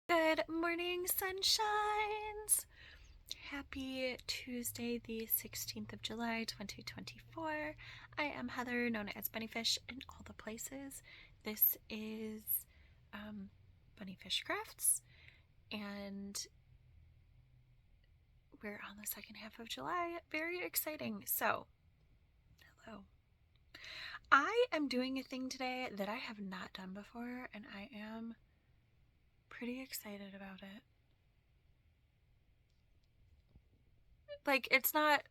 Good morning, sunshines! Happy Tuesday, the 16th of July, 2024. I am Heather, known as BunniPhish in all the places. This is BunniPhish Crafts, and we're on the second half of July. Very exciting. So, hello. I am doing a thing today that I have not done before, and I am pretty excited about it. Like it's not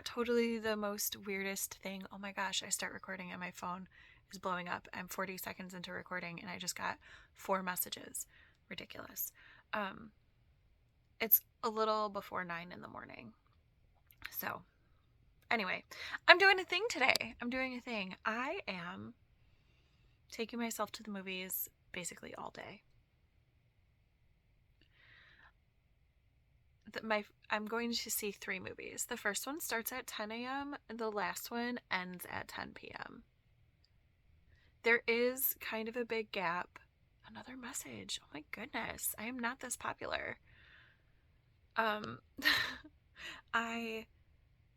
totally the most weirdest thing. Oh my gosh, I start recording and my phone is blowing up. I'm 40 seconds into recording and I just got 4 messages. Ridiculous. Um it's a little before 9 in the morning. So, anyway, I'm doing a thing today. I am taking myself to the movies basically all day. I'm going to see 3 movies. The first one starts at 10 a.m. and the last one ends at 10 p.m. There is kind of a big gap. Another message. Oh my goodness. I am not this popular. Um I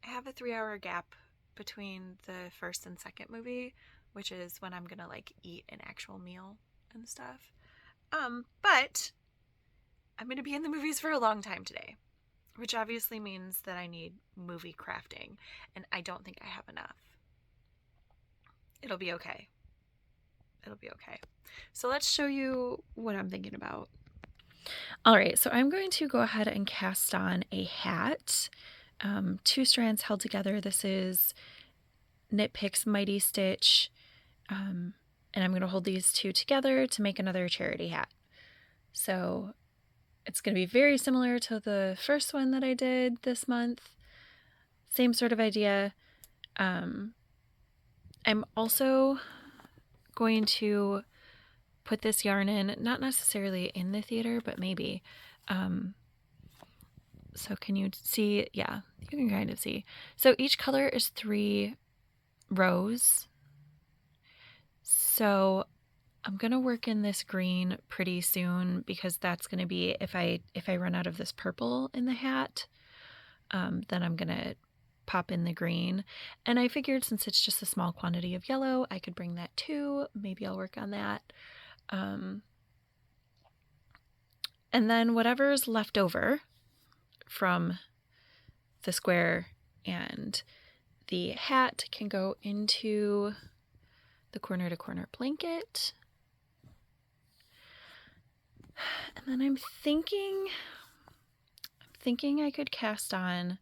have a 3-hour gap between the first and second movie, which is when I'm gonna like eat an actual meal and stuff. But I'm gonna be in the movies for a long time today, which obviously means that I need movie crafting, and I don't think I have enough. It'll be okay. So let's show you what I'm thinking about. All right, so I'm going to go ahead and cast on a hat. 2 strands held together. This is Knit Picks Mighty Stitch. And I'm going to hold these 2 together to make another charity hat. So it's going to be very similar to the first one that I did this month. Same sort of idea. I'm also going to put this yarn in, not necessarily in the theater, but maybe. So can you see? Yeah, you can kind of see. So each color is 3 rows. So I'm gonna work in this green pretty soon because that's gonna be if I run out of this purple in the hat, then I'm gonna pop in the green. And I figured since it's just a small quantity of yellow, I could bring that too. Maybe I'll work on that. And then whatever's left over from the square and the hat can go into the corner to corner blanket. And then I'm thinking I could cast on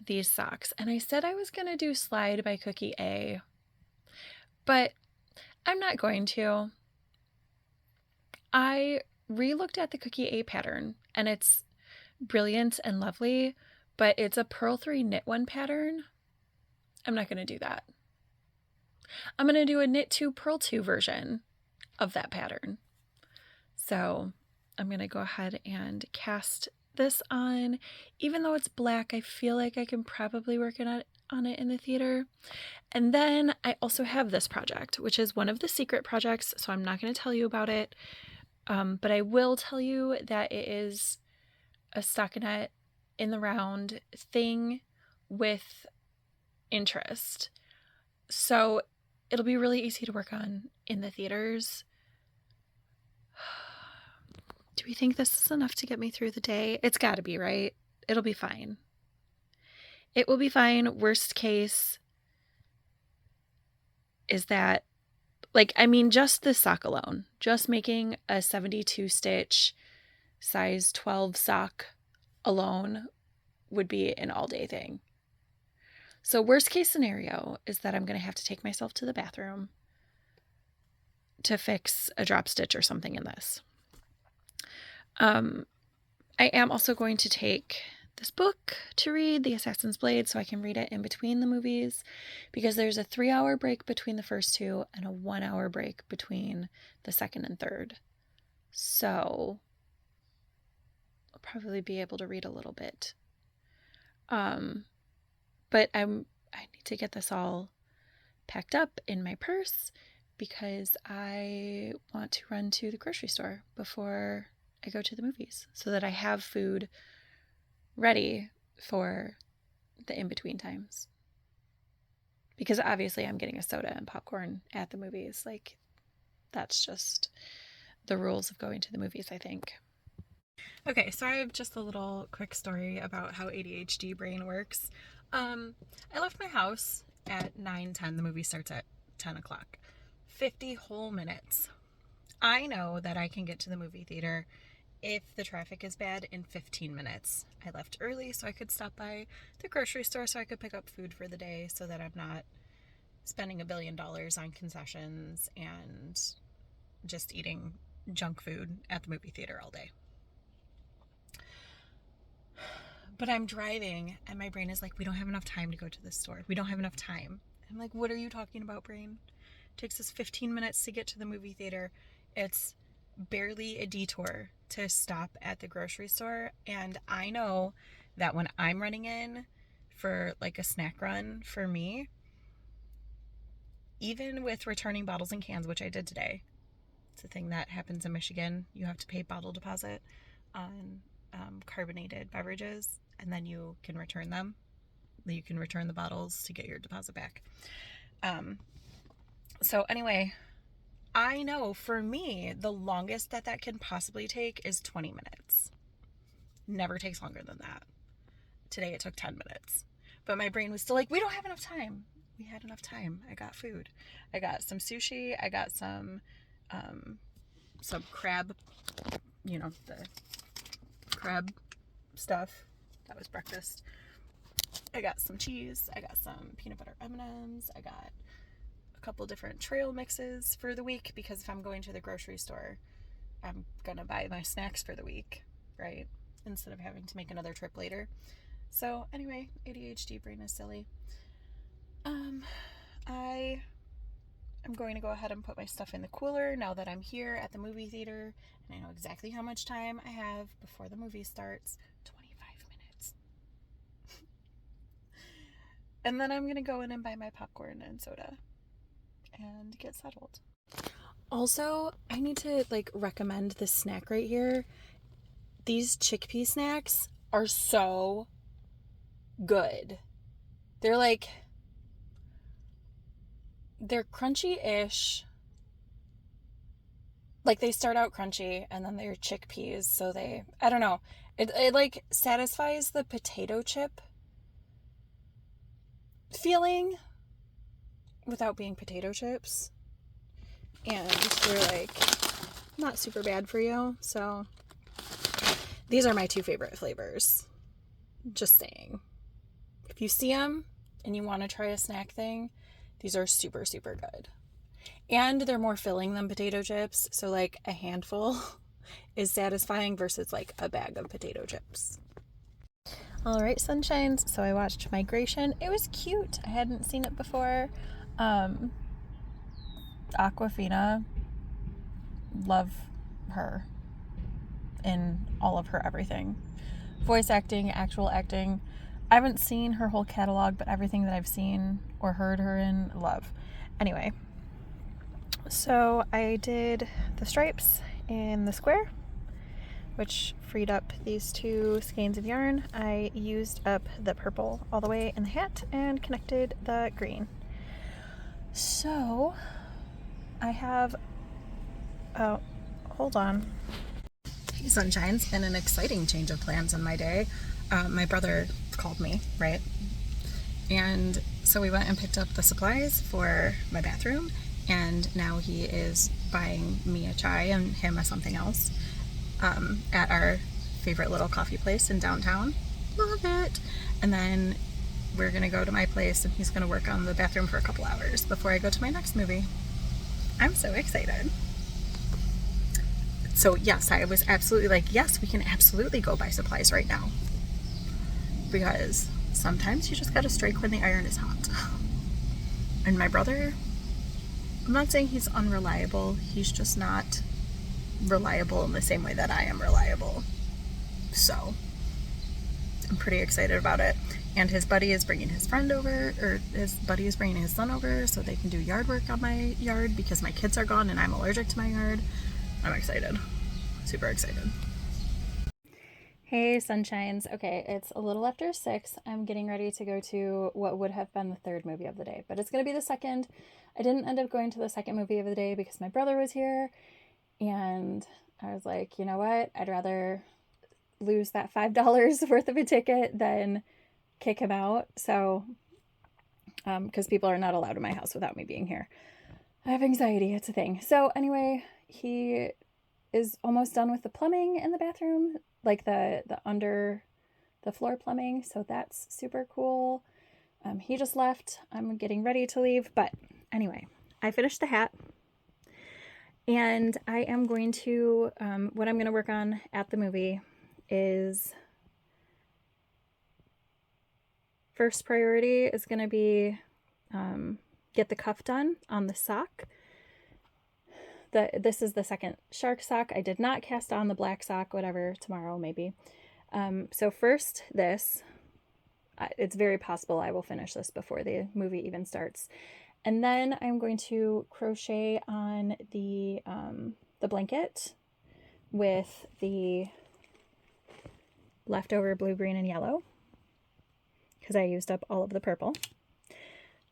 these socks. And I said I was going to do Slide by Cookie A, but I'm not going to. I re-looked at the Cookie A pattern and it's brilliant and lovely, but it's a Purl 3 Knit 1 pattern. I'm not going to do that. I'm going to do a Knit 2 Purl 2 version of that pattern. So I'm going to go ahead and cast this on. Even though it's black, I feel like I can probably work on it in the theater. And then I also have this project, which is one of the secret projects, so I'm not going to tell you about it. But I will tell you that it is a stockinette in the round thing with interest. So it'll be really easy to work on in the theaters. Do we think this is enough to get me through the day? It's got to be, right? It'll be fine. It will be fine. Worst case is that, just this sock alone, just making a 72 stitch size 12 sock alone would be an all day thing. So worst case scenario is that I'm going to have to take myself to the bathroom to fix a drop stitch or something in this. I am also going to take this book to read, The Assassin's Blade, so I can read it in between the movies, because there's a 3-hour break between the first 2 and a 1-hour break between the second and third. So I'll probably be able to read a little bit. But I need to get this all packed up in my purse because I want to run to the grocery store before I go to the movies so that I have food ready for the in-between times. Because obviously I'm getting a soda and popcorn at the movies. Like, that's just the rules of going to the movies, I think. Okay, so I have just a little quick story about how ADHD brain works. I left my house at 9:10. The movie starts at 10 o'clock. 50 whole minutes. I know that I can get to the movie theater if the traffic is bad in 15 minutes. I left early so I could stop by the grocery store so I could pick up food for the day so that I'm not spending $1 billion on concessions and just eating junk food at the movie theater all day. But I'm driving and my brain is like, we don't have enough time to go to this store. We don't have enough time. I'm like, what are you talking about, brain? It takes us 15 minutes to get to the movie theater. It's barely a detour to stop at the grocery store. And I know that when I'm running in for like a snack run for me, even with returning bottles and cans, which I did today, it's a thing that happens in Michigan. You have to pay bottle deposit on carbonated beverages, and then you can return them. You can return the bottles to get your deposit back. So anyway, I know for me, the longest that can possibly take is 20 minutes. Never takes longer than that. Today it took 10 minutes. But my brain was still like, we don't have enough time. We had enough time. I got food. I got some sushi. I got some crab, the crab stuff. That was breakfast. I got some cheese. I got some peanut butter M&Ms. I got a couple different trail mixes for the week because if I'm going to the grocery store, I'm gonna buy my snacks for the week, right? Instead of having to make another trip later. So anyway, ADHD brain is silly. I am going to go ahead and put my stuff in the cooler now that I'm here at the movie theater and I know exactly how much time I have before the movie starts. 25 minutes. And then I'm going to go in and buy my popcorn and soda and get settled. Also, I need to recommend this snack right here. These chickpea snacks are so good. They're crunchy-ish. They start out crunchy and then they're chickpeas, so I don't know. It satisfies the potato chip feeling without being potato chips. And they're not super bad for you. So these are my two favorite flavors. Just saying. If you see them and you want to try a snack thing, these are super, super good. And they're more filling than potato chips. So a handful is satisfying versus a bag of potato chips. All right, sunshines. So I watched Migration. It was cute. I hadn't seen it before. Awkwafina, love her in all of her everything. Voice acting, actual acting. I haven't seen her whole catalog, but everything that I've seen or heard her in, love. Anyway, so I did the stripes in the square, which freed up these two skeins of yarn. I used up the purple all the way in the hat and connected the green. So I have, hold on. Hey, sunshines, and an exciting change of plans in my day. My brother called me, right? And so we went and picked up the supplies for my bathroom, and now he is buying me a chai and him a something else at our favorite little coffee place in downtown. Love it. And then we're gonna go to my place and he's gonna work on the bathroom for a couple hours before I go to my next movie. I'm so excited. So yes, I was absolutely yes, we can absolutely go buy supplies right now. Because sometimes you just gotta strike when the iron is hot. And my brother, I'm not saying he's unreliable, he's just not reliable in the same way that I am reliable. So I'm pretty excited about it. And his buddy is bringing his friend over, or his buddy is bringing his son over so they can do yard work on my yard because my kids are gone and I'm allergic to my yard. I'm excited. Super excited. Hey, sunshines. Okay, it's a little after 6. I'm getting ready to go to what would have been the third movie of the day, but it's going to be the second. I didn't end up going to the second movie of the day because my brother was here, and I was like, you know what? I'd rather lose that $5 worth of a ticket than kick him out. So, because people are not allowed in my house without me being here. I have anxiety, it's a thing. So anyway, he is almost done with the plumbing in the bathroom, like the under the floor plumbing. So that's super cool. He just left. I'm getting ready to leave. But anyway, I finished the hat. And I am going to, what I'm going to work on at the movie is, first priority is going to be get the cuff done on the sock. This is the second shark sock. I did not cast on the black sock, whatever, tomorrow maybe. So first this, it's very possible I will finish this before the movie even starts. And then I'm going to crochet on the blanket with the leftover blue, green, and yellow because I used up all of the purple.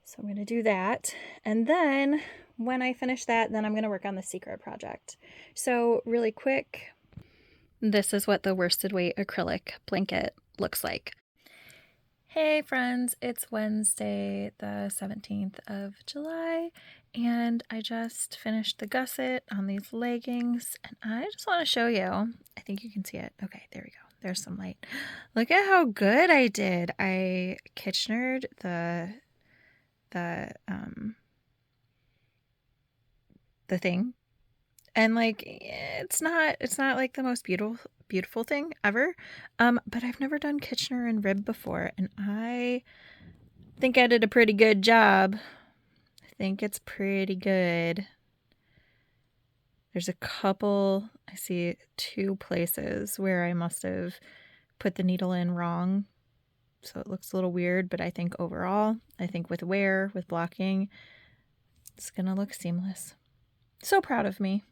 So I'm going to do that. And then when I finish that, then I'm going to work on the secret project. So really quick, this is what the worsted weight acrylic blanket looks like. Hey friends, it's Wednesday the 17th of July, and I just finished the gusset on these leggings, and I just want to show you. I think you can see it. Okay, there we go. There's some light. Look at how good I did. I Kitchenered the thing, and like it's not like the most beautiful thing ever, but I've never done Kitchener and rib before, and I think I did a pretty good job. I think it's pretty good. There's a couple, I see 2 places where I must have put the needle in wrong, so it looks a little weird, but I think overall, with wear, with blocking, it's gonna look seamless. So proud of me.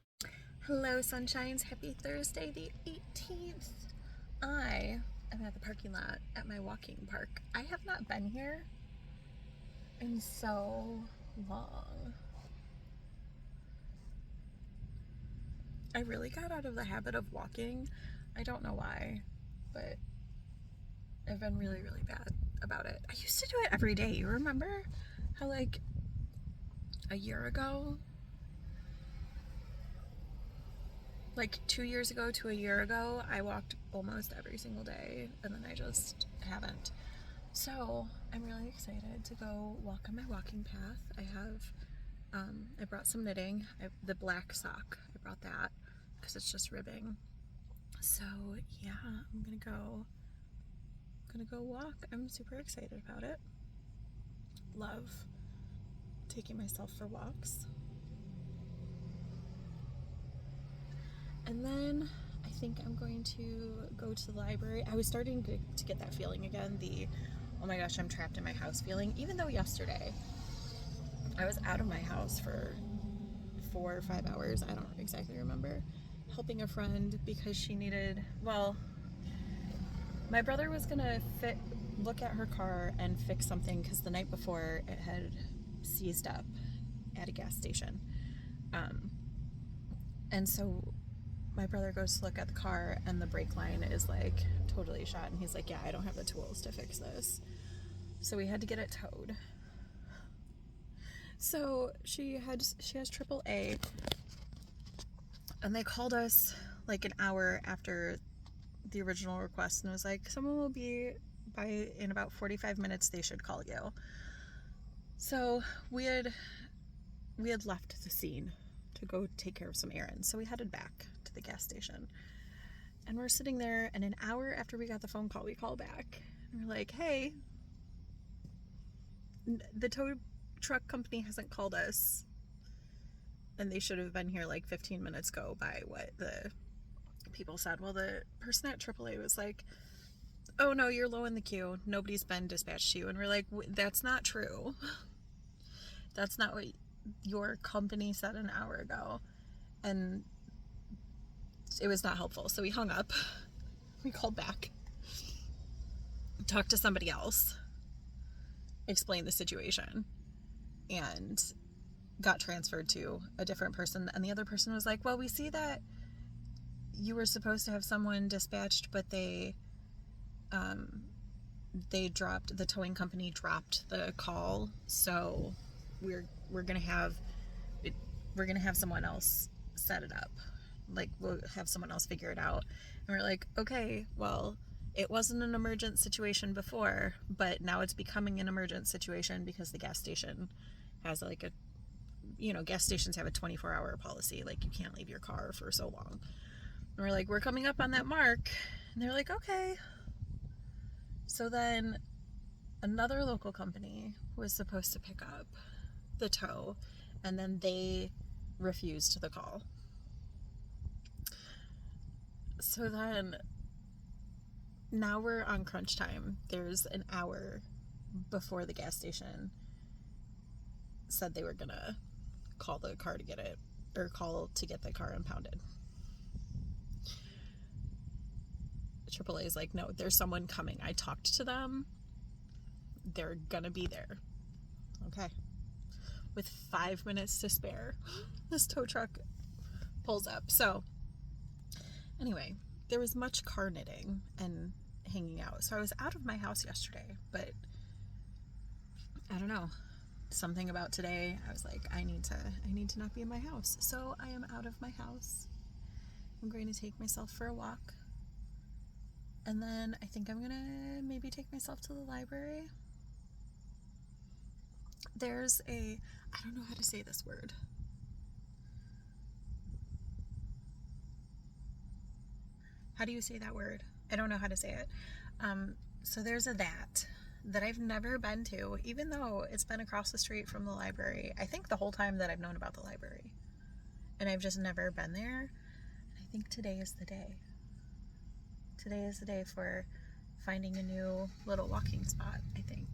Hello, sunshines. Happy Thursday the 18th. I am at the parking lot at my walking park. I have not been here in so long. I really got out of the habit of walking. I don't know why, but I've been really, really bad about it. I used to do it every day. You remember how like a year ago, like 2 years ago to a year ago, I walked almost every single day, and then I just haven't. So I'm really excited to go walk on my walking path. I have, I brought some knitting. The black sock, I brought that because it's just ribbing. So yeah, I'm gonna go walk. I'm super excited about it. Love taking myself for walks. And then I think I'm going to go to the library. I was starting to get that feeling again, the oh my gosh, I'm trapped in my house feeling, even though yesterday I was out of my house for 4 or 5 hours, I don't exactly remember, helping a friend because she needed, well, my brother was gonna look at her car and fix something because the night before it had seized up at a gas station. And so my brother goes to look at the car and the brake line is like totally shot, and he's like, yeah, I don't have the tools to fix this. So we had to get it towed. So she has AAA, and they called us like an hour after the original request and was like, someone will be by in about 45 minutes, they should call you. So we had left the scene to go take care of some errands, so we headed back to the gas station, and we're sitting there, and an hour after we got the phone call, we call back and we're like, hey, the tow truck company hasn't called us, and they should have been here like 15 minutes ago by what the people said. Well, the person at AAA was like, oh no, you're low in the queue. Nobody's been dispatched to you. And we're like, that's not true. That's not what your company said an hour ago. And it was not helpful. So we hung up. We called back, talked to somebody else, explained the situation, and got transferred to a different person. And the other person was like, well, we see that you were supposed to have someone dispatched, but the towing company dropped the call, so we're gonna have someone else set it up. Like, we'll have someone else figure it out. And we're like, okay, well, it wasn't an emergent situation before, but now it's becoming an emergent situation because the gas station has like gas stations have a 24-hour policy. Like, you can't leave your car for so long. And we're like, we're coming up on that mark. And they're like, okay. So then another local company was supposed to pick up the tow, and then they refused the call. So then now we're on crunch time. There's an hour before the gas station said they were gonna call the car to get it, or call to get the car impounded. AAA is like, no, there's someone coming. I talked to them. They're gonna be there. Okay. With 5 minutes to spare, this tow truck pulls up. So anyway, there was much car knitting and hanging out. So I was out of my house yesterday, but I don't know, something about today, I was like, I need to not be in my house. So I am out of my house. I'm going to take myself for a walk. And then I think I'm gonna maybe take myself to the library. There's I don't know how to say this word. How do you say that word? I don't know how to say it. So there's that I've never been to, even though it's been across the street from the library, I think the whole time that I've known about the library. And I've just never been there. And I think today is the day. Today is the day for finding a new little walking spot, I think.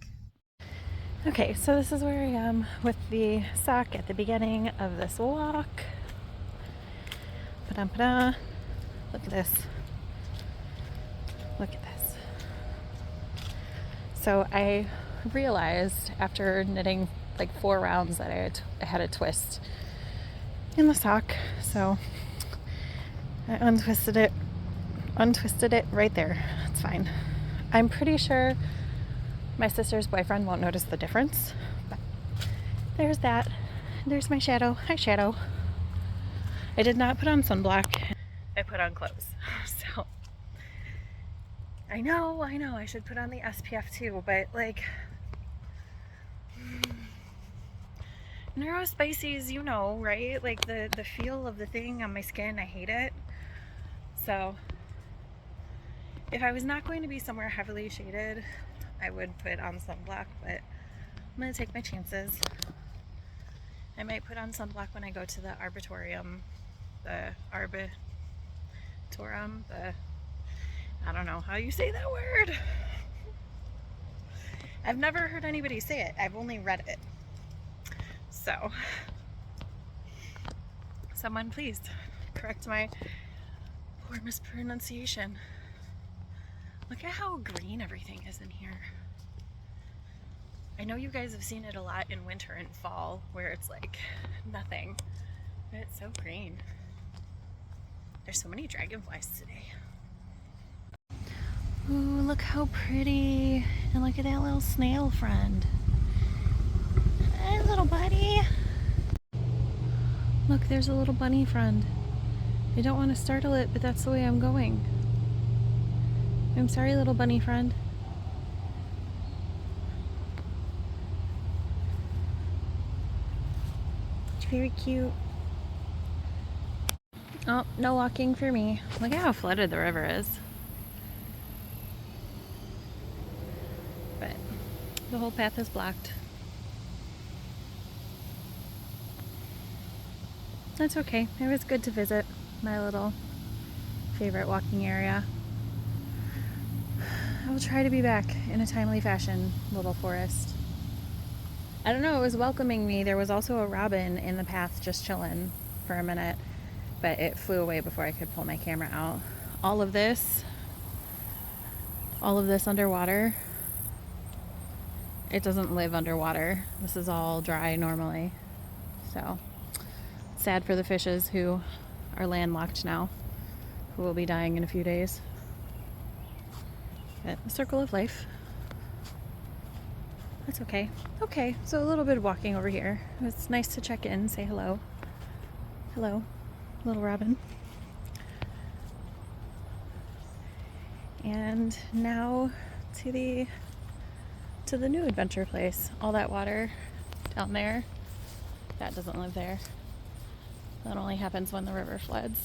Okay, so this is where I am with the sock at the beginning of this walk. Ba-dum-ba-da. Look at this. Look at this. So I realized after knitting like 4 rounds that I had a twist in the sock. So I untwisted it right there. It's fine. I'm pretty sure my sister's boyfriend won't notice the difference. But there's that. There's my shadow. Hi, shadow. I did not put on sunblock. I put on clothes. So I know I should put on the SPF too, but like neurospices, you know, right? Like the feel of the thing on my skin, I hate it. So if I was not going to be somewhere heavily shaded, I would put on sunblock, but I'm gonna take my chances. I might put on sunblock when I go to the arbitorium, I don't know how you say that word. I've never heard anybody say it. I've only read it. So, someone please correct my poor mispronunciation. Look at how green everything is in here. I know you guys have seen it a lot in winter and fall where it's like nothing, but it's so green. There's so many dragonflies today. Ooh, look how pretty. And look at that little snail friend. Hi, little buddy. Look, there's a little bunny friend. I don't want to startle it, but that's the way I'm going. I'm sorry, little bunny friend. Very cute. Oh, no walking for me. Look at how flooded the river is. But the whole path is blocked. That's okay. It was good to visit my little favorite walking area. I will try to be back in a timely fashion, little forest. I don't know, it was welcoming me. There was also a robin in the path just chilling for a minute, but it flew away before I could pull my camera out. All of this underwater, it doesn't live underwater. This is all dry normally. So sad for the fishes who are landlocked now, who will be dying in a few days. But the circle of life. That's okay. Okay, so a little bit of walking over here. It's nice to check in, say hello. Hello, little robin. And now to the new adventure place. All that water down there, that doesn't live there. That only happens when the river floods,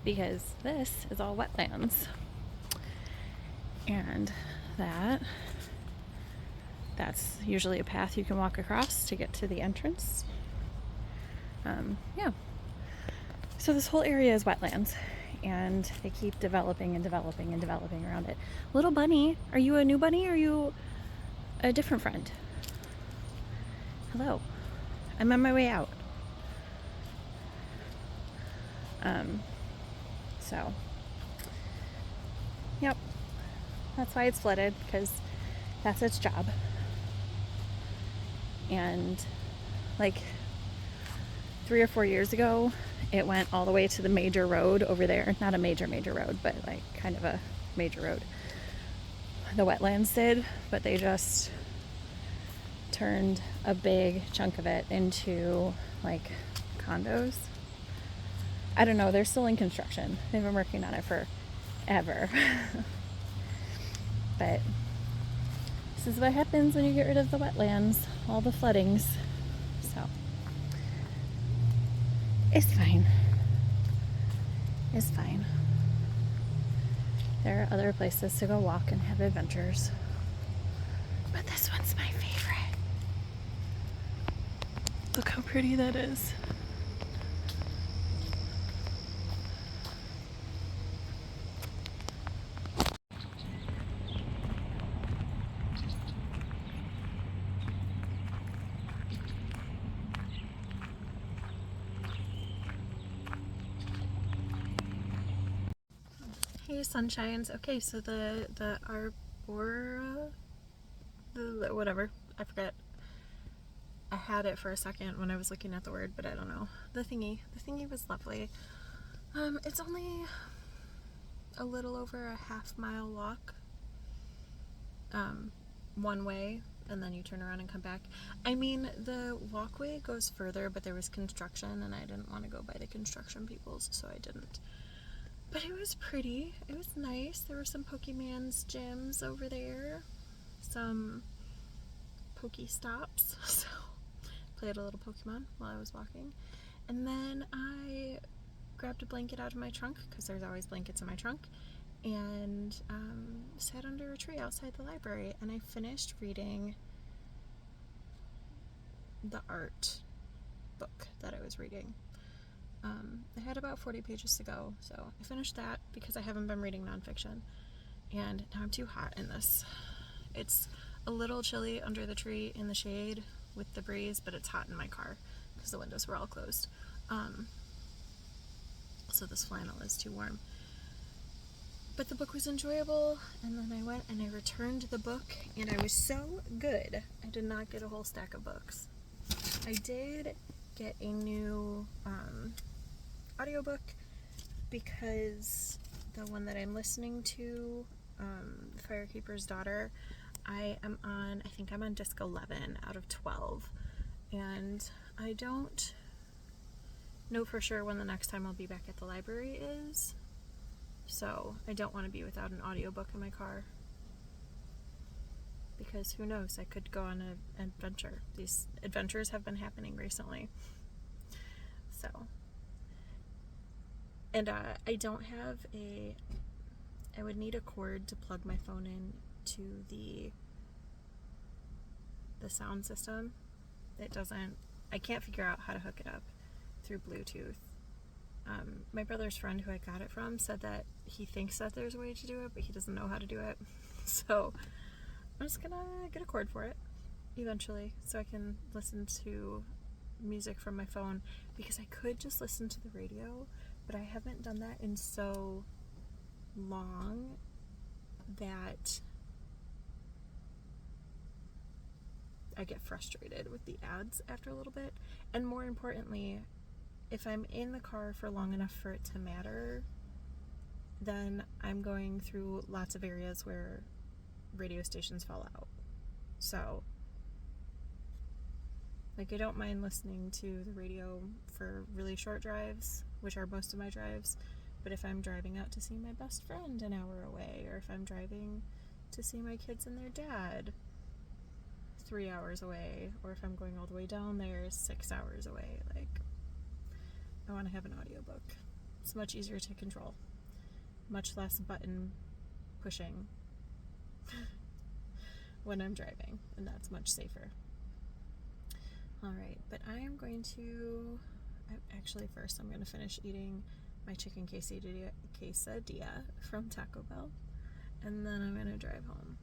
because this is all wetlands. And that's usually a path you can walk across to get to the entrance. Yeah. So this whole area is wetlands, and they keep developing and developing and developing around it. Little bunny, are you a new bunny or are you a different friend? Hello. I'm on my way out. So, yep. That's why it's flooded, because that's its job. And like 3 or 4 years ago, it went all the way to the major road over there. Not a major road, but like kind of a major road. The wetlands did, but they just turned a big chunk of it into like condos. I don't know, they're still in construction. They've been working on it forever. But this is what happens when you get rid of the wetlands, all the floodings. So it's fine. It's fine. There are other places to go walk and have adventures, but this one's my favorite. Look how pretty that is. Hey, sunshines. Okay, so the arbora, the whatever, I forget. I had it for a second when I was looking at the word, but I don't know. The thingy was lovely. It's only a little over a half-mile walk, one way, and then you turn around and come back. I mean, the walkway goes further, but there was construction, and I didn't want to go by the construction peoples, so I didn't. But it was pretty. It was nice. There were some Pokemon's gyms over there. Some Pokestops. So, played a little Pokemon while I was walking. And then I grabbed a blanket out of my trunk, because there's always blankets in my trunk, and sat under a tree outside the library. And I finished reading the art book that I was reading. I had about 40 pages to go, so I finished that because I haven't been reading nonfiction, and now I'm too hot in this. It's a little chilly under the tree in the shade with the breeze, but it's hot in my car because the windows were all closed. So this flannel is too warm. But the book was enjoyable, and then I went and I returned the book, and I was so good. I did not get a whole stack of books. I did get a new audiobook, because the one that I'm listening to, The Firekeeper's Daughter, I think I'm on disc 11 out of 12, and I don't know for sure when the next time I'll be back at the library is, so I don't want to be without an audiobook in my car, because who knows, I could go on an adventure. These adventures have been happening recently. So, and I don't have I would need a cord to plug my phone in to the sound system. I can't figure out how to hook it up through Bluetooth. My brother's friend who I got it from said that he thinks that there's a way to do it, but he doesn't know how to do it. So I'm just gonna get a cord for it eventually so I can listen to music from my phone, because I could just listen to the radio, but I haven't done that in so long that I get frustrated with the ads after a little bit. And more importantly, if I'm in the car for long enough for it to matter, then I'm going through lots of areas where radio stations fall out. So, like, I don't mind listening to the radio for really short drives, which are most of my drives, but if I'm driving out to see my best friend an hour away, or if I'm driving to see my kids and their dad 3 hours away, or if I'm going all the way down there 6 hours away, like, I want to have an audiobook. It's much easier to control, much less button pushing when I'm driving, and that's much safer. Alright, but I am going to, actually first I'm going to finish eating my chicken quesadilla from Taco Bell, and then I'm going to drive home.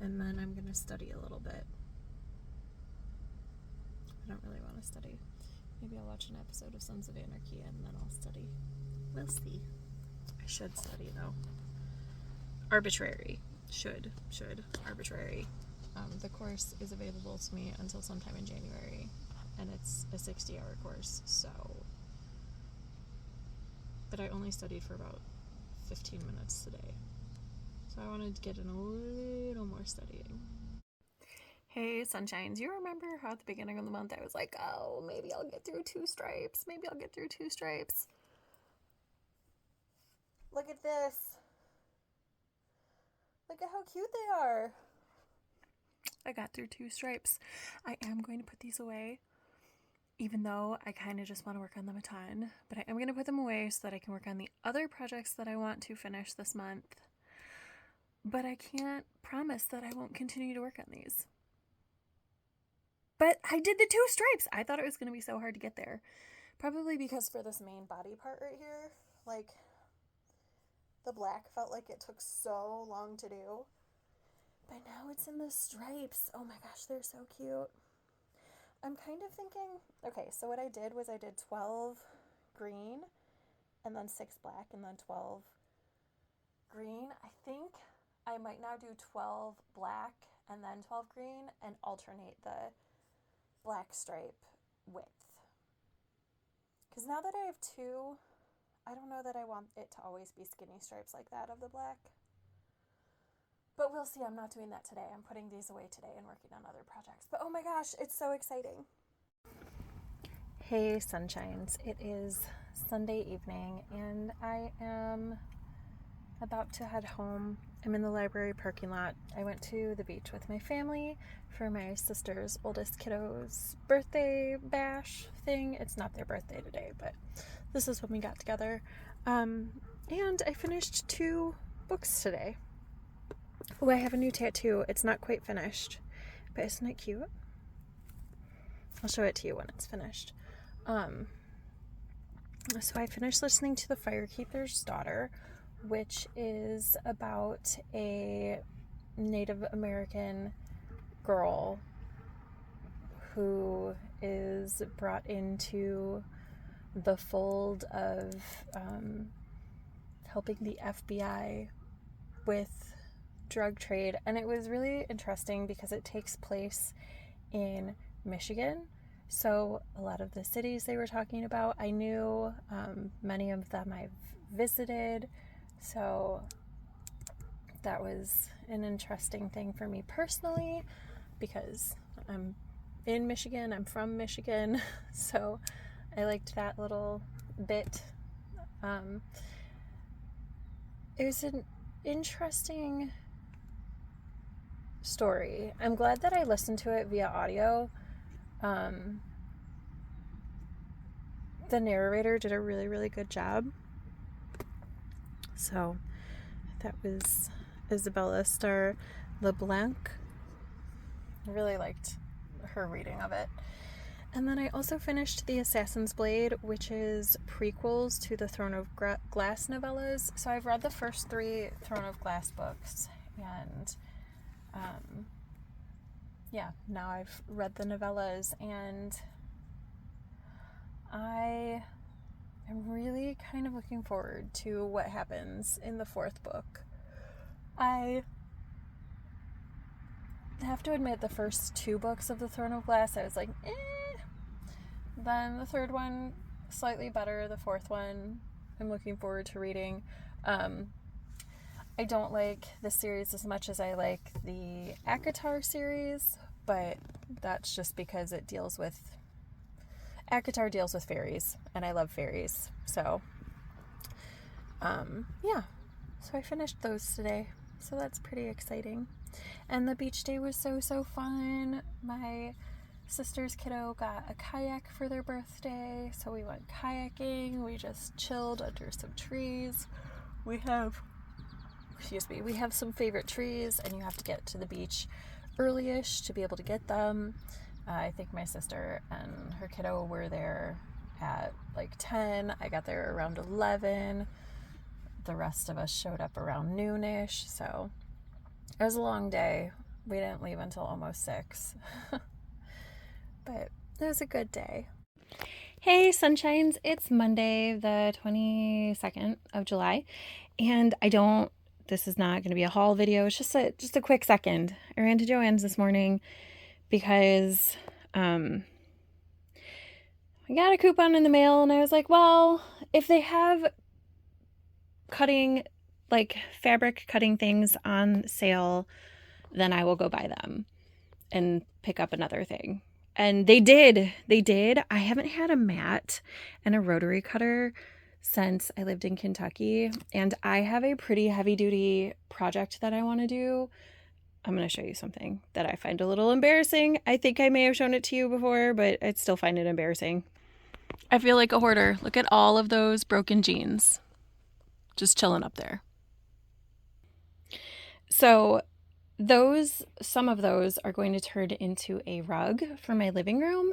And then I'm going to study a little bit. I don't really want to study. Maybe I'll watch an episode of Sons of Anarchy and then I'll study. We'll see. I should study though. Arbitrary. Arbitrary. The course is available to me until sometime in January, and it's a 60-hour course, so. But I only studied for about 15 minutes today. So I wanted to get in a little more studying. Hey, sunshines. You remember how at the beginning of the month I was like, oh, maybe I'll get through 2 stripes. Look at this. Look at how cute they are. I got through 2 stripes. I am going to put these away, even though I kind of just want to work on them a ton. But I am going to put them away so that I can work on the other projects that I want to finish this month. But I can't promise that I won't continue to work on these. But I did the 2 stripes. I thought it was going to be so hard to get there. Probably because for this main body part right here, like, the black felt like it took so long to do. But now it's in the stripes. Oh my gosh, they're so cute. I'm kind of thinking, okay, so what I did was I did 12 green and then 6 black and then 12 green. I think I might now do 12 black and then 12 green and alternate the black stripe width. Because now that I have 2, I don't know that I want it to always be skinny stripes like that of the black. But we'll see. I'm not doing that today. I'm putting these away today and working on other projects. But oh my gosh, it's so exciting. Hey, sunshines. It is Sunday evening and I am about to head home. I'm in the library parking lot. I went to the beach with my family for my sister's oldest kiddo's birthday bash thing. It's not their birthday today, but this is when we got together. And I finished 2 books today. Oh, I have a new tattoo. It's not quite finished, but isn't it cute? I'll show it to you when it's finished. So I finished listening to The Firekeeper's Daughter, which is about a Native American girl who is brought into the fold of helping the FBI with drug trade. And it was really interesting because it takes place in Michigan. So a lot of the cities they were talking about, I knew. Many of them I've visited. So that was an interesting thing for me personally because I'm in Michigan, I'm from Michigan, so I liked that little bit. It was an interesting story. I'm glad that I listened to it via audio. The narrator did a really, really good job. So that was Isabella Star LeBlanc. I really liked her reading of it. And then I also finished The Assassin's Blade, which is prequels to the Throne of Glass novellas. So I've read the first 3 Throne of Glass books, and yeah, now I've read the novellas, and I am really kind of looking forward to what happens in the 4th book. I have to admit, the first 2 books of the Throne of Glass, I was like, eh. Then the 3rd one, slightly better. The 4th one, I'm looking forward to reading. I don't like this series as much as I like the ACOTAR series, but that's just because it deals with... ACOTAR deals with fairies, and I love fairies. So, yeah. So I finished those today. So that's pretty exciting. And the beach day was so fun. My sister's kiddo got a kayak for their birthday, so we went kayaking. We just chilled under some trees. We have some favorite trees, and you have to get to the beach early-ish to be able to get them. I think my sister and her kiddo were there at like 10. I got there around 11. The rest of us showed up around noonish, so it was a long day. We didn't leave until almost 6. But it was a good day. Hey, sunshines. It's Monday, the 22nd of July. And this is not going to be a haul video. It's just a quick second. I ran to Joann's this morning because I got a coupon in the mail, and I was like, well, if they have fabric cutting things on sale, then I will go buy them and pick up another thing. And they did. I haven't had a mat and a rotary cutter since I lived in Kentucky, and I have a pretty heavy duty project that I want to do. I'm going to show you something that I find a little embarrassing. I think I may have shown it to you before, but I still find it embarrassing. I feel like a hoarder. Look at all of those broken jeans just chilling up there. So some of those are going to turn into a rug for my living room.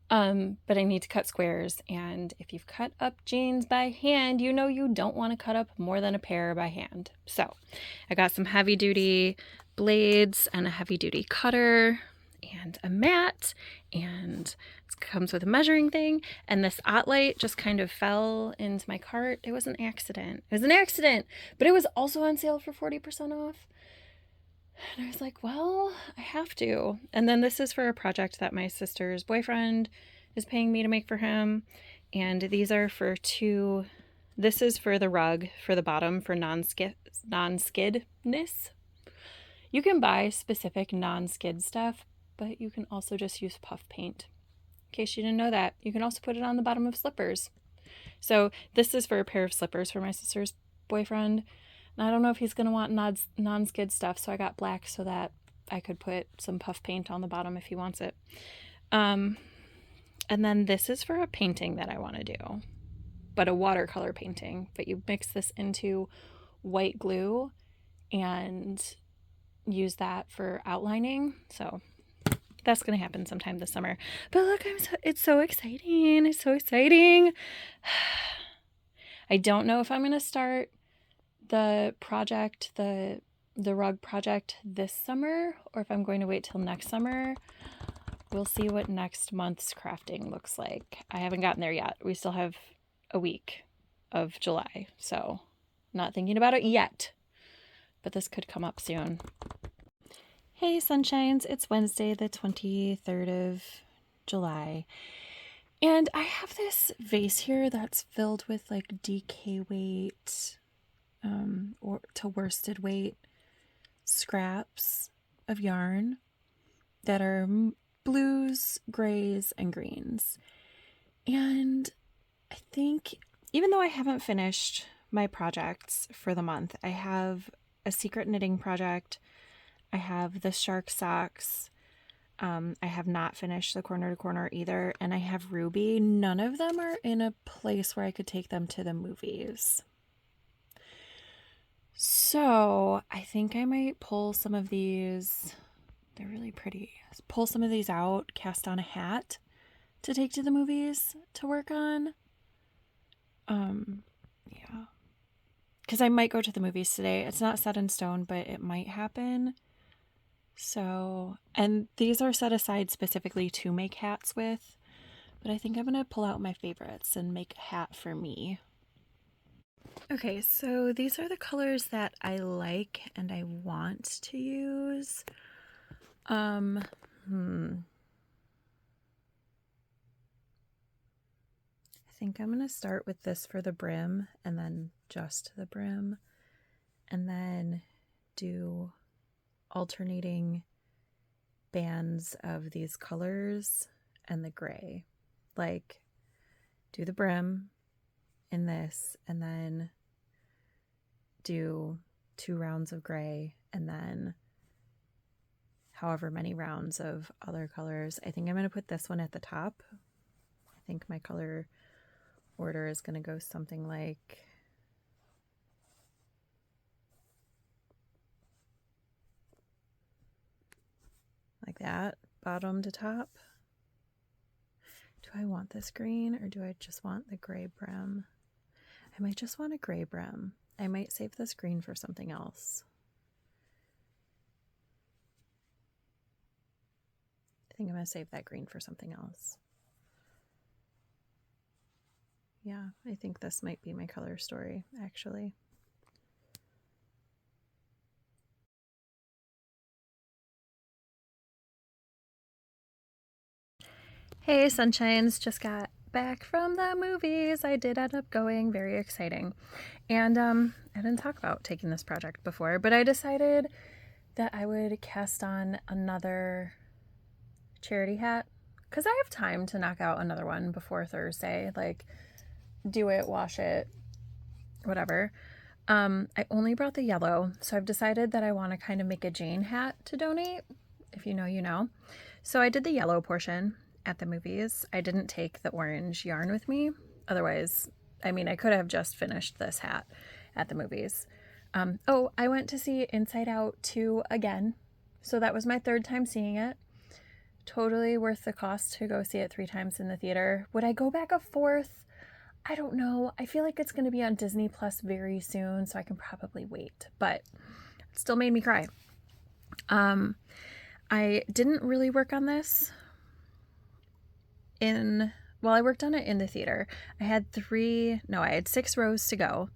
But I need to cut squares, and if you've cut up jeans by hand, you know you don't want to cut up more than a pair by hand. So I got some heavy duty blades and a heavy duty cutter and a mat, and it comes with a measuring thing, and this OttLite just kind of fell into my cart. It was an accident, but it was also on sale for 40% off. And I was like, well, I have to. And then this is for a project that my sister's boyfriend is paying me to make for him. And these are for 2. This is for the rug for the bottom for non-skidness. You can buy specific non-skid stuff, but you can also just use puff paint. In case you didn't know that, you can also put it on the bottom of slippers. So this is for a pair of slippers for my sister's boyfriend. And I don't know if he's going to want non-skid stuff, so I got black so that I could put some puff paint on the bottom if he wants it. And then this is for a painting that I want to do, but a watercolor painting. But you mix this into white glue and use that for outlining. So that's going to happen sometime this summer. But look, it's so exciting. It's so exciting. I don't know if I'm going to start the project, the rug project this summer, or if I'm going to wait till next summer. We'll see what next month's crafting looks like. I haven't gotten there yet. We still have a week of July, so not thinking about it yet, but this could come up soon. Hey, sunshines. It's Wednesday, the 23rd of July, and I have this vase here that's filled with like DK weight or to worsted weight scraps of yarn that are blues, grays, and greens. And I think, even though I haven't finished my projects for the month, I have a secret knitting project, I have the shark socks, I have not finished the corner to corner either, and I have Ruby. None of them are in a place where I could take them to the movies. So I think I might pull some of these. They're really pretty. Pull some of these out, cast on a hat, to take to the movies to work on. Yeah. Because I might go to the movies today. It's not set in stone, but it might happen. So, and these are set aside specifically to make hats with. But I think I'm going to pull out my favorites and make a hat for me. Okay, so these are the colors that I like and I want to use. I think I'm going to start with this for the brim and then just the brim. And then do alternating bands of these colors and the gray. Like, do the brim in this and then do 2 rounds of gray and then however many rounds of other colors. I think I'm going to put this one at the top. I think my color order is going to go something like that, bottom to top. Do I want this green or do I just want the gray brim? I might just want a gray brim. I might save this green for something else. I think I'm going to save that green for something else. Yeah, I think this might be my color story, actually. Hey, Sunshines, just got back from the movies. I did end up going, very exciting. And I didn't talk about taking this project before, but I decided that I would cast on another charity hat because I have time to knock out another one before Thursday. Like, do it, wash it, whatever. I only brought the yellow, so I've decided that I want to kind of make a Jane hat to donate. If you know, you know. So I did the yellow portion at the movies. I didn't take the orange yarn with me. Otherwise, I mean, I could have just finished this hat at the movies. I went to see Inside Out 2 again. So that was my 3rd time seeing it. Totally worth the cost to go see it 3 times in the theater. Would I go back a 4th? I don't know. I feel like it's going to be on Disney Plus very soon, so I can probably wait. But it still made me cry. I didn't really work on this I worked on it in the theater. I had 6 rows to go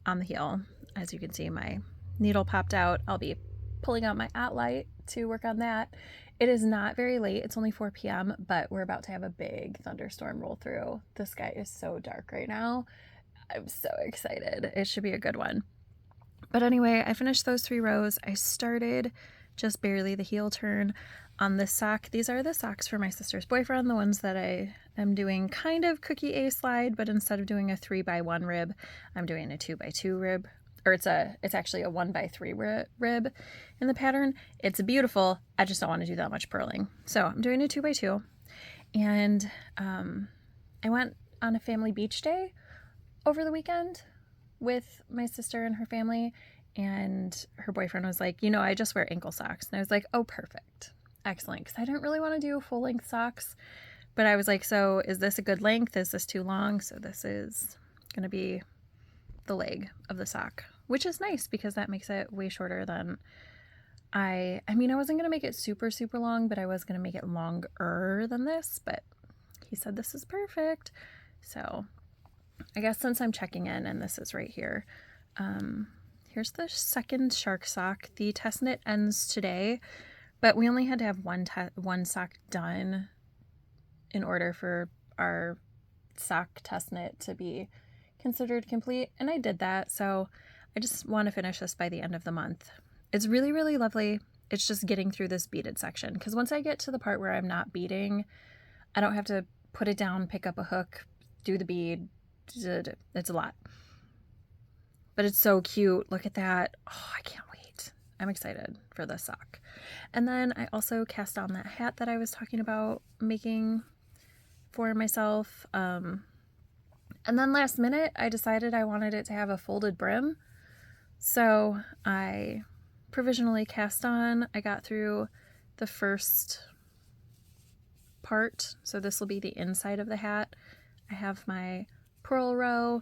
on the heel. As you can see, my needle popped out. I'll be pulling out my light to work on that. It is not very late. It's only 4 p.m., but we're about to have a big thunderstorm roll through. The sky is so dark right now. I'm so excited. It should be a good one. But anyway, I finished those 3 rows. I started just barely the heel turn on this sock. These are the socks for my sister's boyfriend, the ones that I am doing kind of cookie A slide, but instead of doing a 3x1 rib, I'm doing a 2x2 rib. Or it's actually a 1x3 rib in the pattern. It's beautiful. I just don't want to do that much purling. So I'm doing a 2x2. And I went on a family beach day over the weekend with my sister and her family, and her boyfriend was like, I just wear ankle socks. And I was like, oh, perfect. Excellent. Because I didn't really want to do full length socks, but I was like, so is this a good length? Is this too long? So this is going to be the leg of the sock, which is nice because that makes it way shorter than I wasn't going to make it super, super long, but I was going to make it longer than this, but he said this is perfect. So I guess since I'm checking in and this is right here, here's the second shark sock. The test knit ends today, but we only had to have one sock done in order for our sock test knit to be considered complete, and I did that. So I just want to finish this by the end of the month. It's really, really lovely. It's just getting through this beaded section, because once I get to the part where I'm not beading, I don't have to put it down, pick up a hook, do the bead. It's a lot, but it's so cute. Look at that. Oh, I can't wait. I'm excited for this sock. And then I also cast on that hat that I was talking about making for myself. And then last minute, I decided I wanted it to have a folded brim. So I provisionally cast on. I got through the first part. So this will be the inside of the hat. I have my pearl row,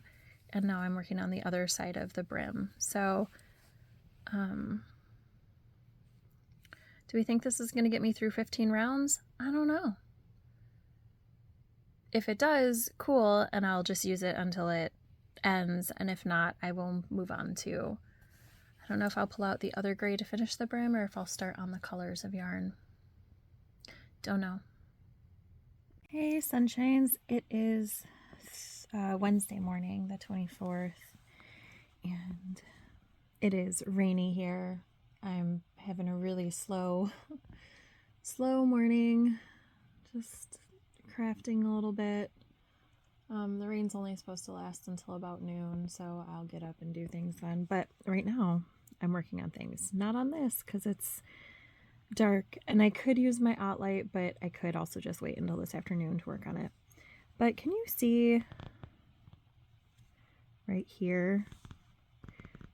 and now I'm working on the other side of the brim. So, do we think this is going to get me through 15 rounds? I don't know. If it does, cool, and I'll just use it until it ends, and if not, I will move on to, I don't know if I'll pull out the other gray to finish the brim or if I'll start on the colors of yarn. Don't know. Hey sunshines, it is Wednesday morning, the 24th, and it is rainy here. I'm having a really slow morning, just crafting a little bit. The rain's only supposed to last until about noon, so I'll get up and do things then. But right now, I'm working on things. Not on this, because it's dark, and I could use my OT light, but I could also just wait until this afternoon to work on it. But can you see right here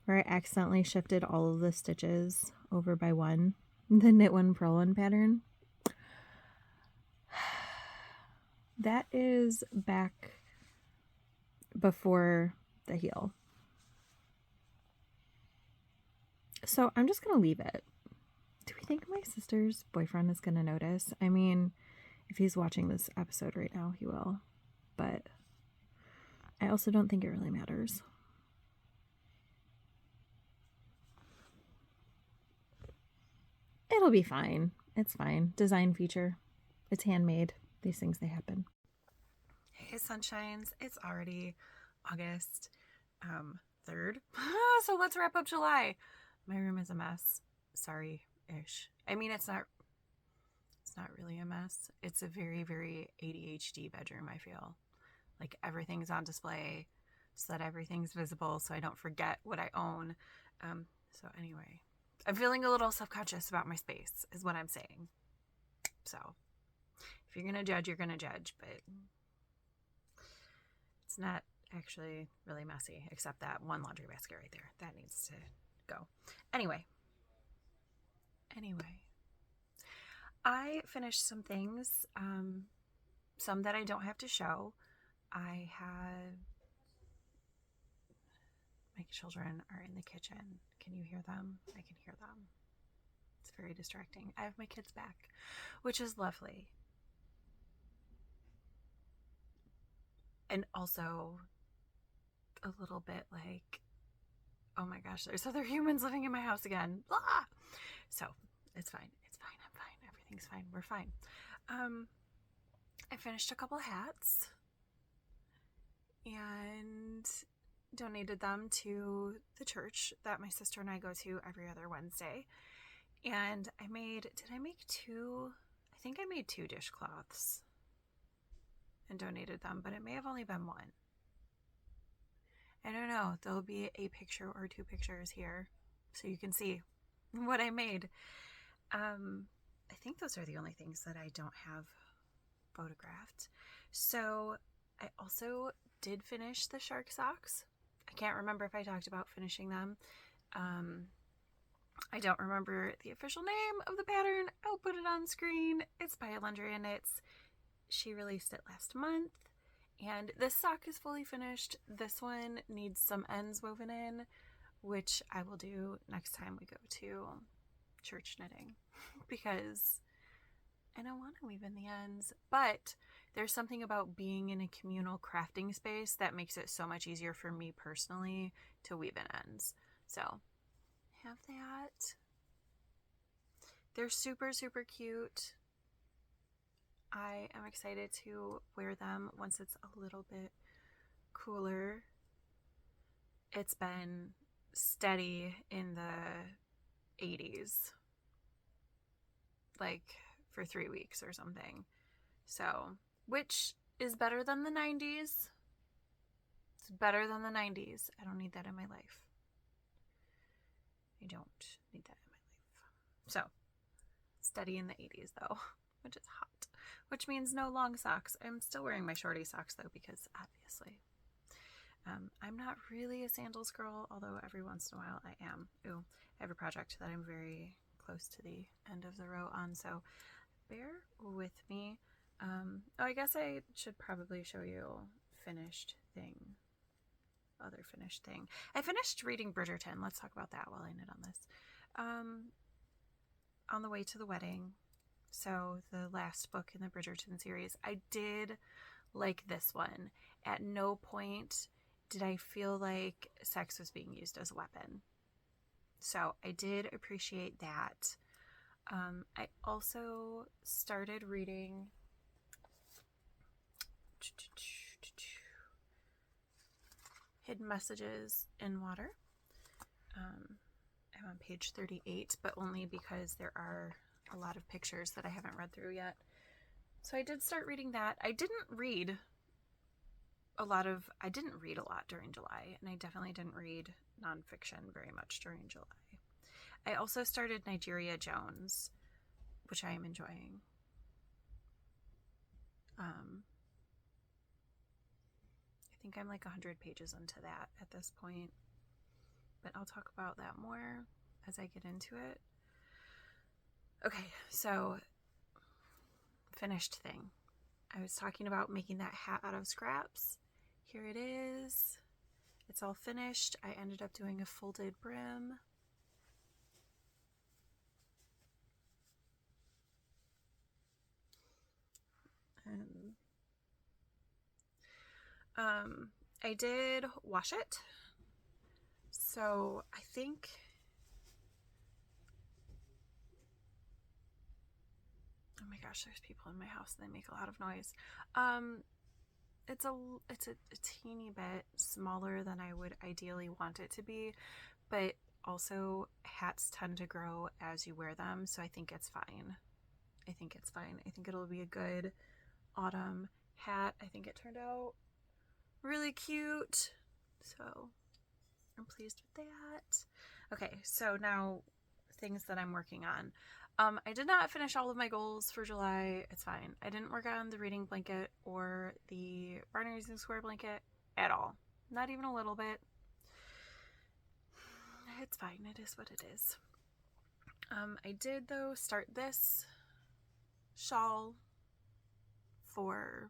where I accidentally shifted all of the stitches over by one? The knit one, purl one pattern. That is back before the heel. So I'm just going to leave it. Do we think my sister's boyfriend is going to notice? I mean, if he's watching this episode right now, he will. But I also don't think it really matters. It'll be fine. It's fine. Design feature. It's handmade. These things, they happen. Hey, sunshines. It's already August 3rd. So let's wrap up July. My room is a mess. Sorry-ish. I mean, it's not really a mess. It's a very, very ADHD bedroom, I feel. Like everything's on display so that everything's visible so I don't forget what I own. So anyway, I'm feeling a little self-conscious about my space is what I'm saying. So if you're going to judge, you're going to judge, but it's not actually really messy except that one laundry basket right there. That needs to go. Anyway, I finished some things, some that I don't have to show. I have, my children are in the kitchen. Can you hear them? I can hear them. It's very distracting. I have my kids back, which is lovely. And also a little bit like, oh my gosh, there's other humans living in my house again. Blah! So it's fine. It's fine. I'm fine. Everything's fine. We're fine. I finished a couple hats and donated them to the church that my sister and I go to every other Wednesday. And I made, did I make two? I think I made 2 dishcloths and donated them, but it may have only been one. I don't know. There'll be a picture or 2 pictures here so you can see what I made. I think those are the only things that I don't have photographed. So I also did finish the shark socks. I can't remember if I talked about finishing them. I don't remember the official name of the pattern. I'll put it on screen. It's by Alundria Knits. She released it last month. And this sock is fully finished. This one needs some ends woven in, which I will do next time we go to church knitting because I don't want to weave in the ends. But there's something about being in a communal crafting space that makes it so much easier for me personally to weave in ends. So have that. They're super, super cute. I am excited to wear them once it's a little bit cooler. It's been steady in the 80s, like for 3 weeks or something. So, which is better than the 90s. It's better than the 90s. I don't need that in my life. I don't need that in my life. So, steady in the 80s though, which is hot. Which means no long socks. I'm still wearing my shorty socks though, because obviously I'm not really a sandals girl, although every once in a while I am. Ooh, I have a project that I'm very close to the end of the row on, so bear with me. Oh, I guess I should probably show you other finished thing. I finished reading Bridgerton. Let's talk about that while I knit on this. On the way to the wedding, so the last book in the Bridgerton series, I did like this one. At no point did I feel like sex was being used as a weapon. So I did appreciate that. I also started reading Hidden Messages in Water. I'm on page 38, but only because there are a lot of pictures that I haven't read through yet. So I did start reading that. I didn't read a lot during July, and I definitely didn't read nonfiction very much during July. I also started Nigeria Jones, which I am enjoying. I think I'm like 100 pages into that at this point, but I'll talk about that more as I get into it. Okay, so finished thing. I was talking about making that hat out of scraps. Here it is. It's all finished. I ended up doing a folded brim. And I did wash it. So I think oh my gosh, there's people in my house and they make a lot of noise. It's a teeny bit smaller than I would ideally want it to be, but also hats tend to grow as you wear them, so I think it's fine. I think it'll be a good autumn hat. I think it turned out really cute, so I'm pleased with that. Okay, so now things that I'm working on. I did not finish all of my goals for July. It's fine. I didn't work on the reading blanket or the Barn Raising Square blanket at all. Not even a little bit. It's fine. It is what it is. I did, though, start this shawl I'm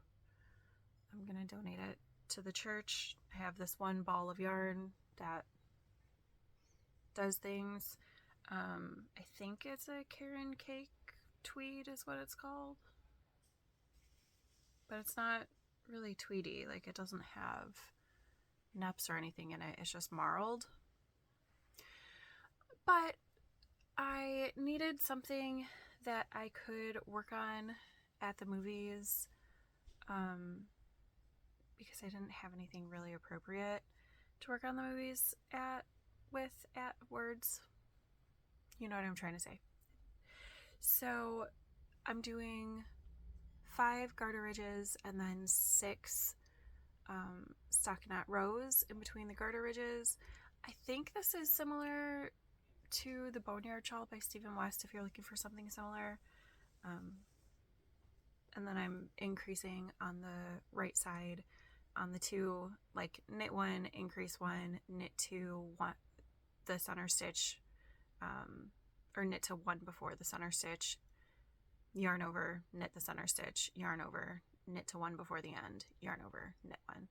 going to donate it to the church. I have this one ball of yarn that does things. I think it's a Karen Cake tweed is what it's called. But it's not really tweedy. Like, it doesn't have neps or anything in it. It's just marled. But I needed something that I could work on at the movies because I didn't have anything really appropriate to work on the movies at words. You know what I'm trying to say. So I'm doing 5 garter ridges and then 6 stockinette rows in between the garter ridges. I think this is similar to the Boneyard Shawl by Stephen West if you're looking for something similar. And then I'm increasing on the right side on the 2, like knit 1, increase 1, knit 2, the center stitch, or knit to 1 before the center stitch, yarn over, knit the center stitch, yarn over, knit to 1 before the end, yarn over, knit 1.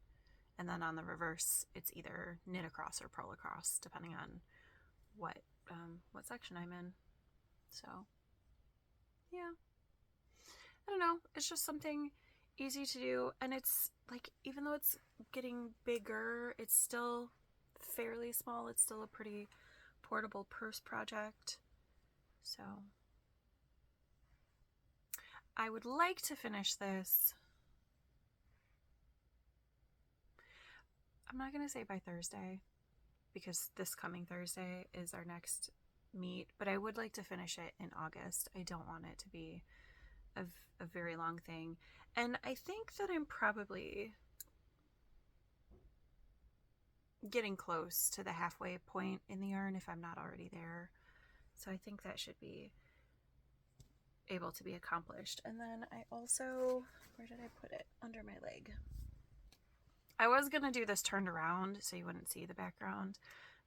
And then on the reverse, it's either knit across or purl across, depending on what section I'm in. So, yeah. I don't know. It's just something easy to do. And it's like, even though it's getting bigger, it's still fairly small. It's still a pretty portable purse project. So I would like to finish this. I'm not going to say by Thursday because this coming Thursday is our next meet, but I would like to finish it in August. I don't want it to be a very long thing. And I think that I'm probably getting close to the halfway point in the yarn if I'm not already there. So I think that should be able to be accomplished. And then I also, where did I put it? Under my leg. I was going to do this turned around so you wouldn't see the background,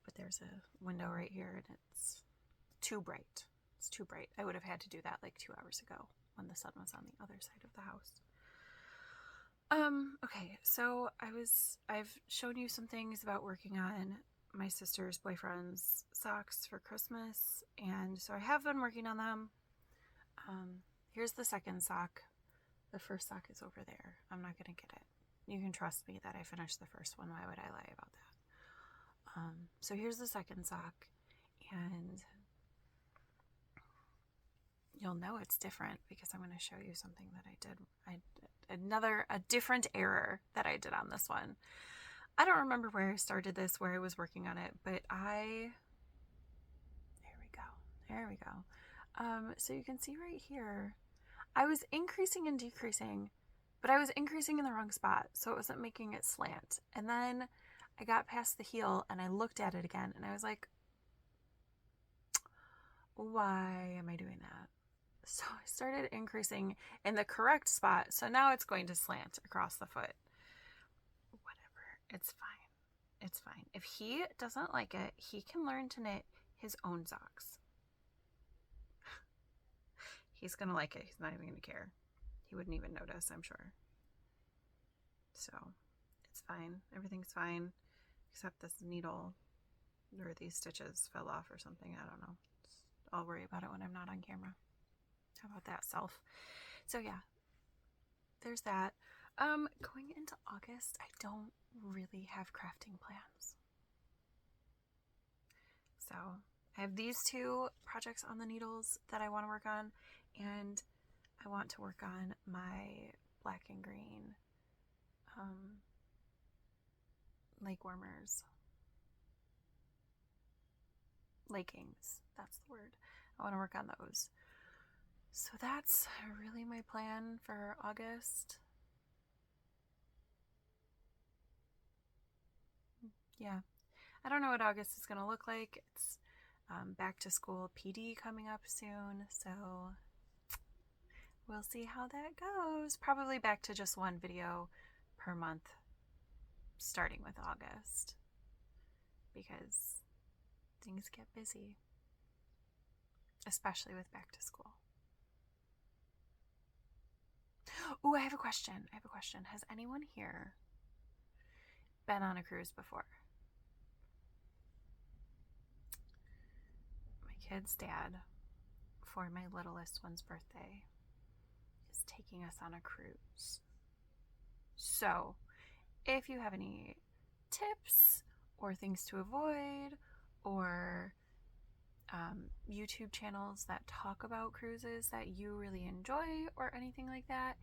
but there's a window right here and it's too bright. It's too bright. I would have had to do that like 2 hours ago. when the sun was on the other side of the house. Okay, so I've shown you some things about working on my sister's boyfriend's socks for Christmas, and so I have been working on them. Here's the second sock. The first sock is over there. I'm not gonna get it. You can trust me that I finished the first one. Why would I lie about that? So here's the second sock, and you'll know it's different because I'm going to show you something that I did. A different error that I did on this one. I don't remember where I started this, where I was working on it, but there we go. So you can see right here, I was increasing and decreasing, but I was increasing in the wrong spot, so it wasn't making it slant. And then I got past the heel and I looked at it again and I was like, why am I doing that? So I started increasing in the correct spot, so now it's going to slant across the foot. Whatever, it's fine. It's fine. If he doesn't like it, he can learn to knit his own socks. He's gonna like it. He's not even gonna care. He wouldn't even notice, I'm sure. So it's fine. Everything's fine, except this needle or these stitches fell off or something. I don't know. I'll worry about it when I'm not on camera. How about that, self? So yeah, there's that. Going into August, I don't really have crafting plans. So I have these two projects on the needles that I want to work on, and I want to work on my black and green lake warmers. Lakings, that's the word. I want to work on those. So that's really my plan for August. Yeah, I don't know what August is going to look like. It's back to school PD coming up soon, so we'll see how that goes. Probably back to just one video per month starting with August because things get busy, especially with back to school. Ooh, I have a question. Has anyone here been on a cruise before? My kid's dad, for my littlest one's birthday, is taking us on a cruise. So, if you have any tips or things to avoid or YouTube channels that talk about cruises that you really enjoy or anything like that,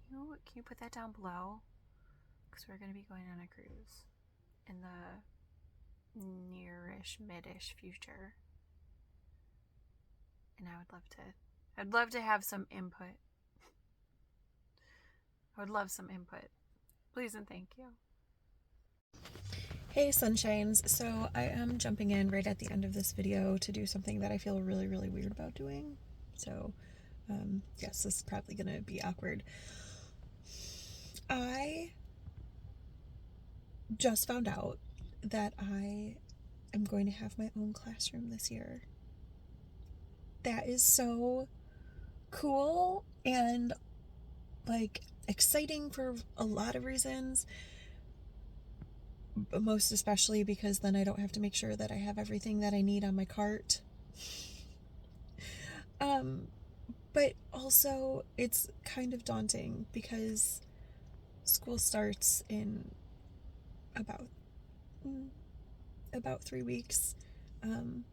can you put that down below? Because we're going to be going on a cruise in the nearish, mid-ish future. And I'd love to have some input. I would love some input. Please and thank you. Hey sunshines, so I am jumping in right at the end of this video to do something that I feel really, really weird about doing. So, yes, this is probably going to be awkward. I just found out that I am going to have my own classroom this year. That is so cool and like exciting for a lot of reasons. But most especially because then I don't have to make sure that I have everything that I need on my cart. But also it's kind of daunting because school starts in about 3 weeks. And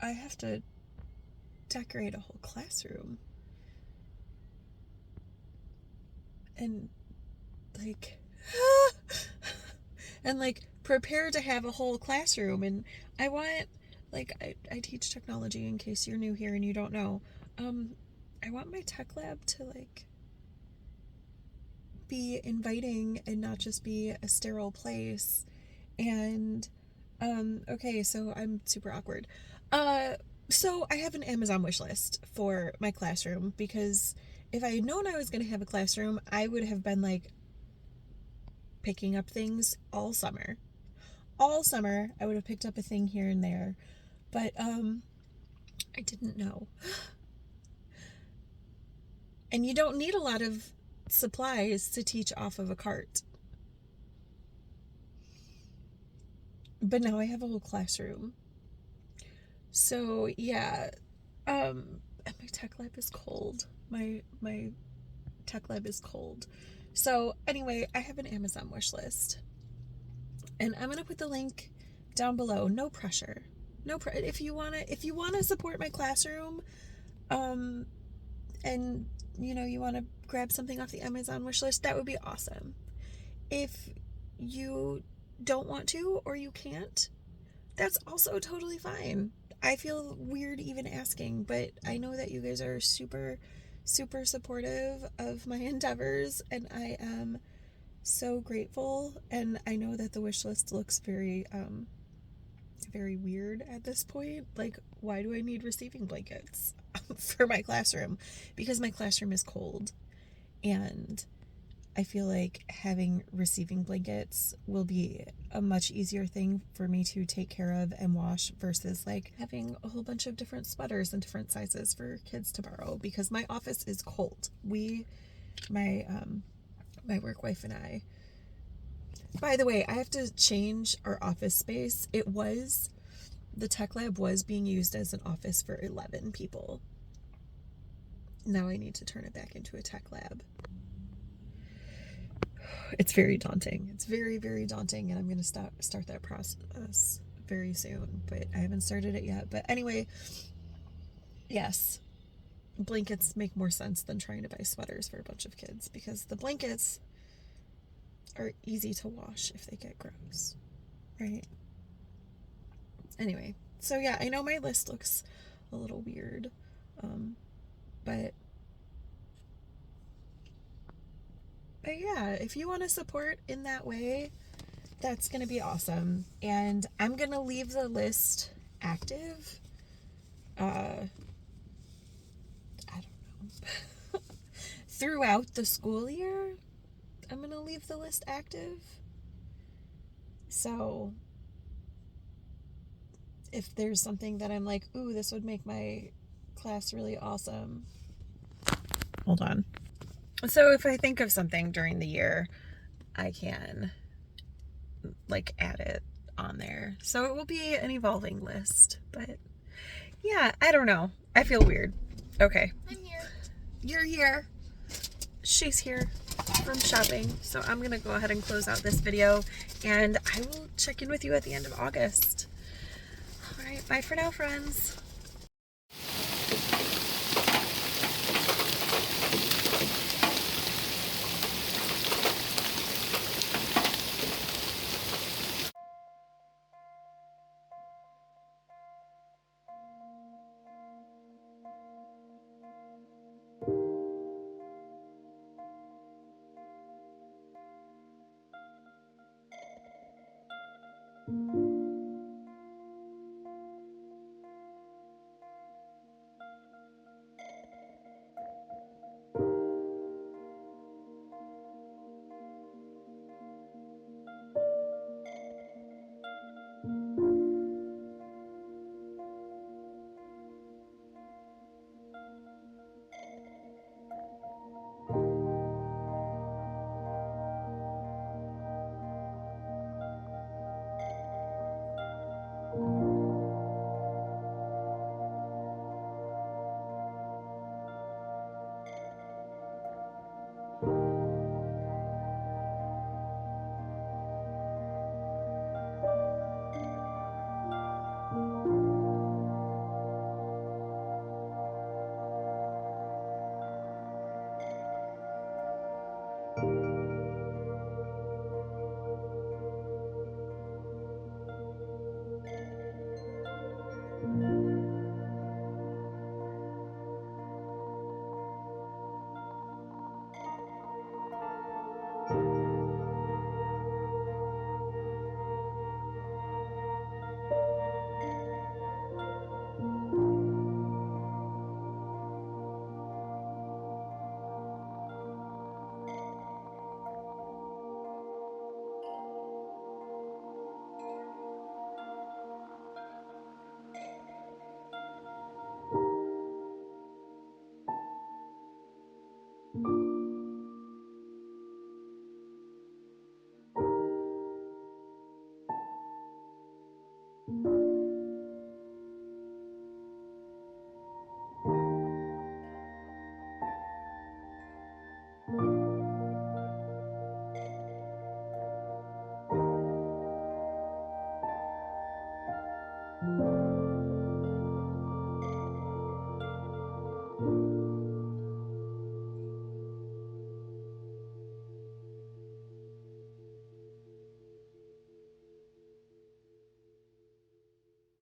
I have to decorate a whole classroom. And prepare to have a whole classroom. And I want, I teach technology in case you're new here and you don't know. I want my tech lab to be inviting and not just be a sterile place. And okay, so I'm super awkward. So I have an Amazon wish list for my classroom because if I had known I was going to have a classroom, I would have been picking up things all summer. All summer, I would have picked up a thing here and there. But I I didn't know. And you don't need a lot of supplies to teach off of a cart. But now I have a whole classroom. So yeah, and my tech lab is cold. My tech lab is cold. So anyway, I have an Amazon wish list, and I'm gonna put the link down below. No pressure. If you wanna support my classroom, and you wanna grab something off the Amazon wish list, that would be awesome. If you don't want to or you can't, that's also totally fine. I feel weird even asking, but I know that you guys are super, super supportive of my endeavors, and I am so grateful. And I know that the wish list looks very, very weird at this point. Like, why do I need receiving blankets for my classroom? Because my classroom is cold, and I feel like having receiving blankets will be a much easier thing for me to take care of and wash versus like having a whole bunch of different sweaters and different sizes for kids to borrow, because my office is cold. My work wife and I, by the way, I have to change our office space. The tech lab was being used as an office for 11 people. Now I need to turn it back into a tech lab. It's very daunting. It's very, very daunting, and I'm going to start that process very soon, but I haven't started it yet. But anyway, yes, blankets make more sense than trying to buy sweaters for a bunch of kids, because the blankets are easy to wash if they get gross, right? Anyway, so yeah, I know my list looks a little weird, but yeah, if you want to support in that way, that's going to be awesome. And I'm going to leave the list active. I don't know. Throughout the school year, I'm going to leave the list active. So if there's something that I'm like, ooh, this would make my class really awesome. Hold on. So if I think of something during the year, I can like add it on there. So it will be an evolving list, but yeah, I don't know. I feel weird. Okay. I'm here. You're here. She's here from shopping. So I'm going to go ahead and close out this video, and I will check in with you at the end of August. All right. Bye for now, friends.